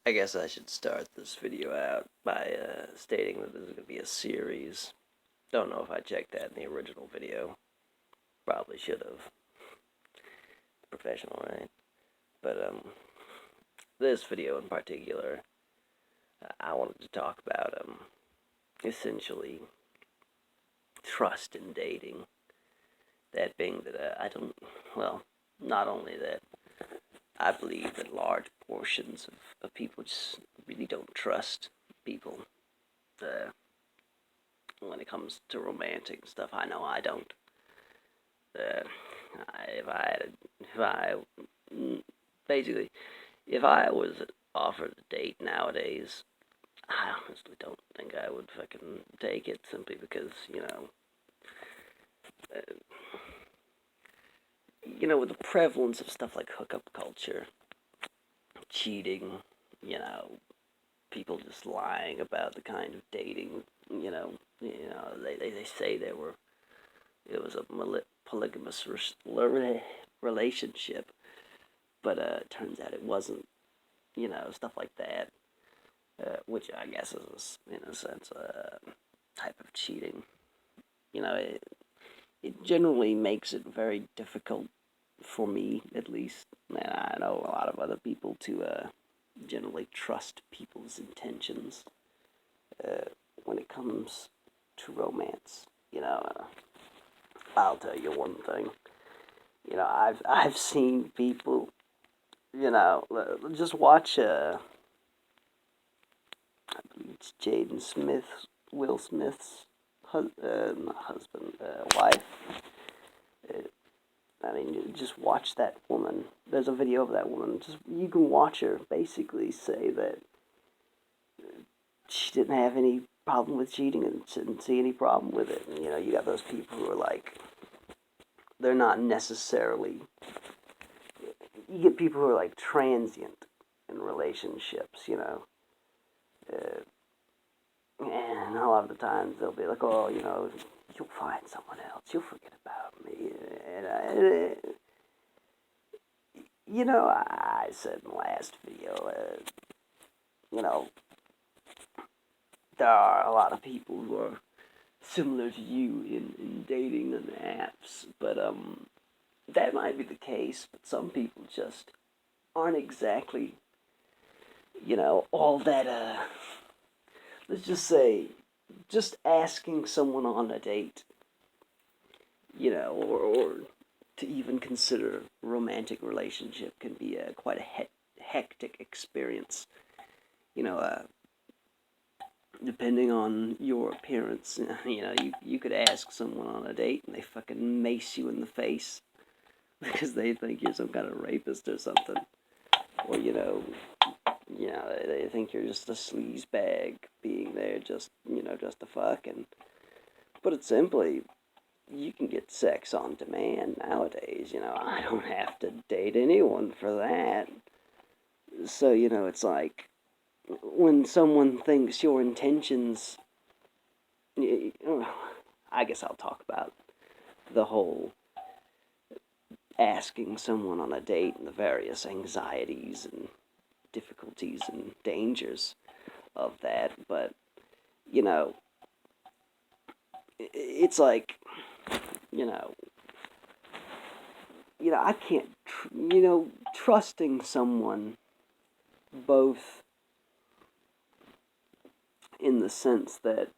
I guess I should start this video out by stating that this is going to be a series. Don't know if I checked that in the original video. Probably should have. Professional, right? But this video in particular, I wanted to talk about essentially trust in dating. That being that I don't. Well, not only that, I believe that large portions of people just really don't trust people. Uh, when it comes to romantic stuff. I know I don't. Uh, if I had, if I, basically, if I was offered a date nowadays, I honestly don't think I would fucking take it simply because uh, with the prevalence of stuff like hookup culture, cheating, you know, people just lying about the kind of dating, they say it was a polygamous relationship, but it turns out it wasn't. Stuff like that, which I guess is, in a sense, a type of cheating. It generally makes it very difficult for me, at least, and I know a lot of other people, to generally trust people's intentions uh, when it comes to romance. I'll tell you one thing. I've seen people. Just watch. I believe it's Jaden Smith, Will Smith's not husband, wife. Uh, I mean, just watch that woman. There's a video of that woman. Just you can watch her basically say that she didn't have any problem with cheating and didn't see any problem with it. And, you got those people who are like, they're not necessarily. You get people who are like transient in relationships. Uh, and a lot of the times they'll be like, oh, you'll find someone else. You'll forget about me. I said in the last video, you know, there are a lot of people who are similar to you in dating and apps, but that might be the case. But some people just aren't exactly, all that. Let's just say, just asking someone on a date, or to even consider a romantic relationship can be quite a hectic experience. You know, uh, Depending on your appearance, you could ask someone on a date and they fucking mace you in the face because they think you're some kind of rapist or something, or they think you're just a sleaze bag being there just to fuck. And put it simply, you can get sex on demand nowadays. I don't have to date anyone for that. So, it's like when someone thinks your intentions, I guess I'll talk about the whole asking someone on a date and the various anxieties and difficulties and dangers of that. But, you know, it's like, you know, I can't, trusting someone both in the sense that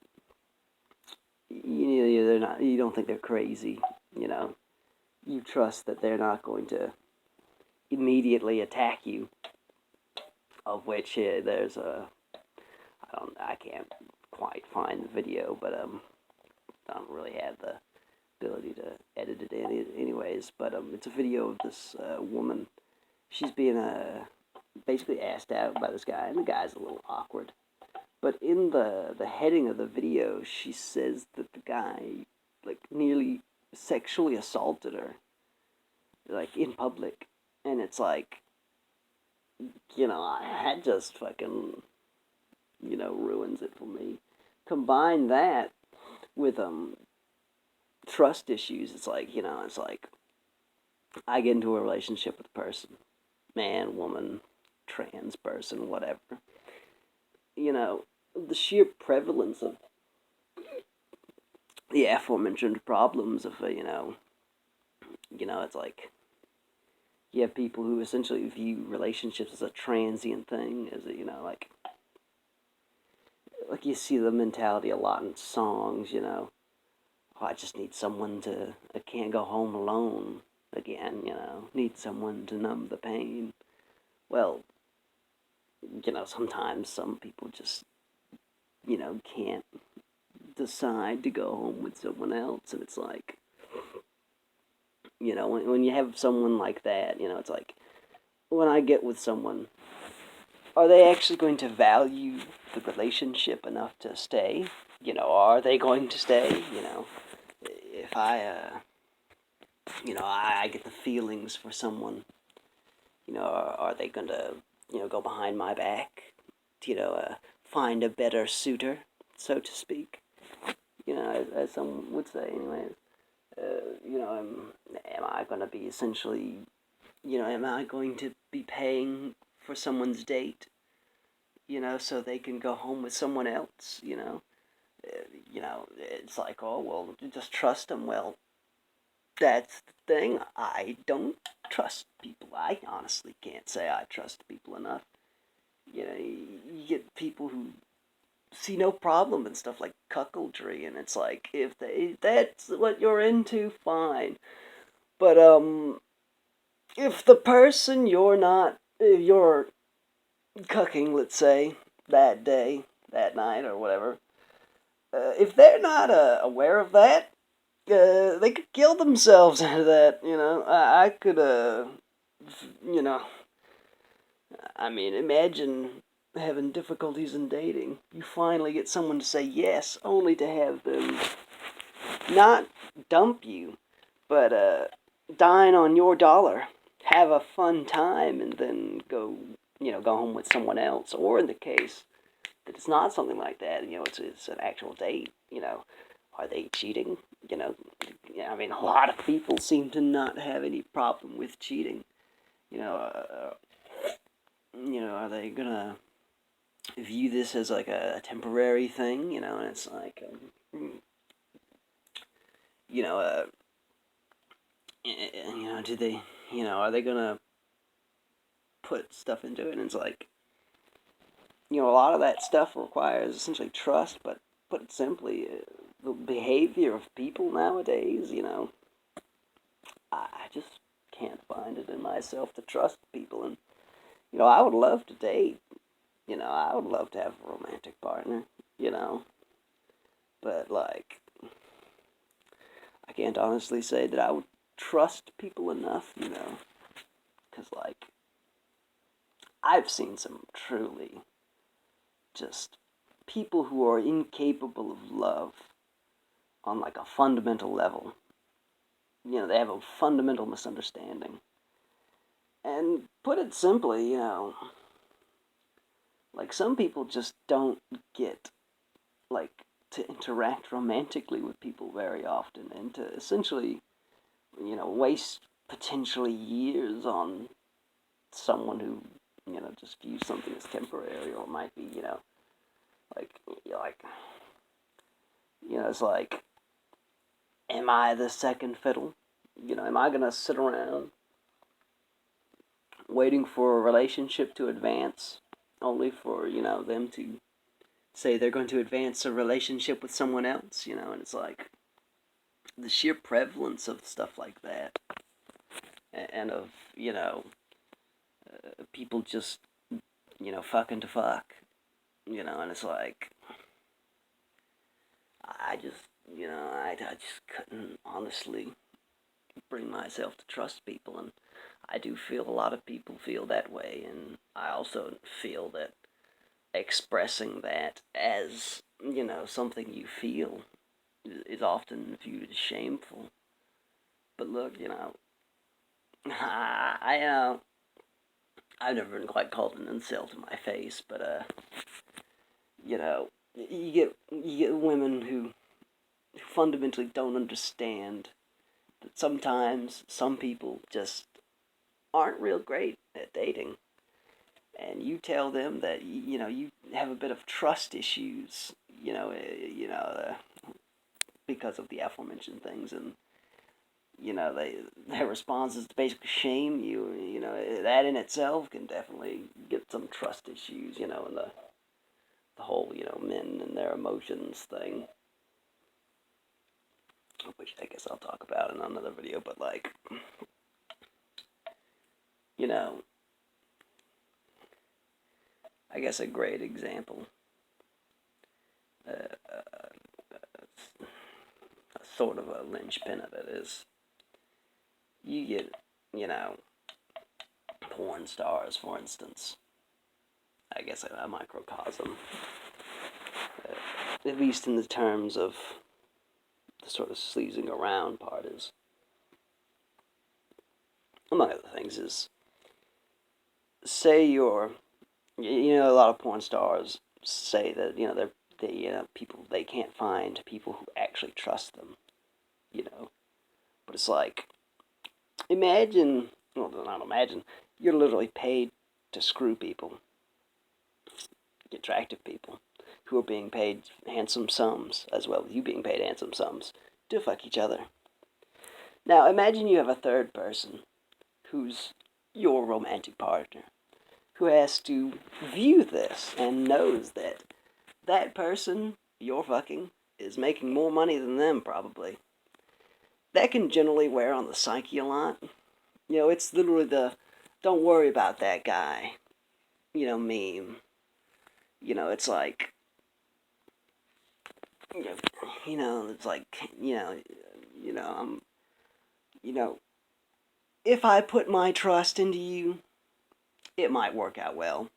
they're not, you don't think they're crazy, you trust that they're not going to immediately attack you, of which there's I can't quite find the video, but I don't really have the ability to edit it anyways, but it's a video of this woman. She's being basically asked out by this guy, and the guy's a little awkward. But in the heading of the video, she says that the guy like nearly sexually assaulted her, like in public, and it's like, that just fucking, ruins it for me. Combine that with trust issues. It's like I get into a relationship with a person, man, woman, trans person, whatever. You know, the sheer prevalence of the aforementioned problems of, it's like you have people who essentially view relationships as a transient thing, as like you see the mentality a lot in songs, oh, I just need someone to, I can't go home alone again, need someone to numb the pain. Well, sometimes some people just, can't decide to go home with someone else, and it's like, when you have someone like that, it's like, when I get with someone, are they actually going to value the relationship enough to stay? Are they going to stay? If I get the feelings for someone, are they going to, go behind my back, find a better suitor, so to speak? As some would say, anyways. Am I going to be essentially, am I going to be paying for someone's date, so they can go home with someone else, it's like, oh, well, just trust them. Well, that's the thing. I don't trust people. I honestly can't say I trust people enough. You get people who see no problem in stuff like cuckoldry, and it's like, if that's what you're into, fine. But if the person if you're cucking, let's say, that day, that night, or whatever, if they're not aware of that, they could kill themselves out of that. I could, you know, I mean, imagine having difficulties in dating. You finally get someone to say yes, only to have them not dump you, but dine on your dollar, have a fun time, and then go home with someone else. Or in the case that it's not something like that, it's an actual date, are they cheating? I mean, a lot of people seem to not have any problem with cheating. You know, are they gonna view this as like a temporary thing? And it's like, you know, uh, do they, are they gonna put stuff into it? And it's like, a lot of that stuff requires essentially trust, but put it simply, the behavior of people nowadays, I just can't find it in myself to trust people. And, I would love to date, I would love to have a romantic partner, but, like, I can't honestly say that I would trust people enough, because, like, I've seen some truly just people who are incapable of love on, like, a fundamental level. They have a fundamental misunderstanding. And put it simply, like, some people just don't get, like, to interact romantically with people very often, and to essentially, waste potentially years on someone who, just views something as temporary, or might be, like, like, it's like, am I the second fiddle? Am I gonna sit around waiting for a relationship to advance, only for, them to say they're going to advance a relationship with someone else, and it's like, the sheer prevalence of stuff like that, and of, people just, fucking to fuck, and it's like, I just, I just couldn't honestly bring myself to trust people, and I do feel a lot of people feel that way, and I also feel that expressing that as, something you feel is often viewed as shameful. But look, I've never been quite called an incel to my face, but you get women who fundamentally don't understand that sometimes some people just aren't real great at dating. and you tell them that you have a bit of trust issues, because of the aforementioned things, and their response is to basically shame you. That in itself can definitely get some trust issues. And the whole men and their emotions thing, which I guess I'll talk about in another video. But like, you know, I guess a great example, sort of a linchpin of it is you get, porn stars, for instance. I guess a microcosm, at least in the terms of the sort of sleazing around part is, among other things, is say you're, a lot of porn stars say that, people, they can't find people who actually trust them, but it's like, imagine, well, not imagine, you're literally paid to screw people, attractive people, who are being paid handsome sums, as well as you being paid handsome sums, to fuck each other. Now, imagine you have a third person, who's your romantic partner, who has to view this and knows that that person you're fucking is making more money than them, probably. That can generally wear on the psyche a lot. It's literally the "don't worry about that guy," meme. It's like, it's like, if I put my trust into you, it might work out well.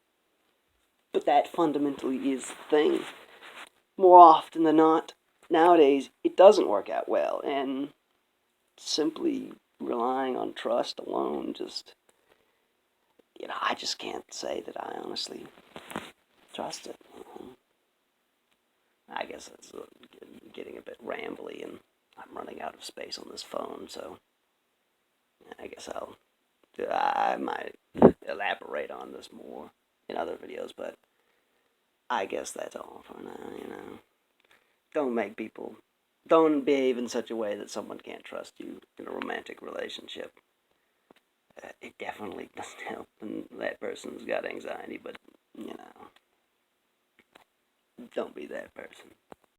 But that fundamentally is the thing. More often than not, nowadays, it doesn't work out well, and simply relying on trust alone just, I just can't say that I honestly trust it. I guess it's getting a bit rambly, and I'm running out of space on this phone, so I guess I might elaborate on this more in other videos, but I guess that's all for now. Don't behave in such a way that someone can't trust you in a romantic relationship. It definitely doesn't help when that person's got anxiety, but, don't be that person.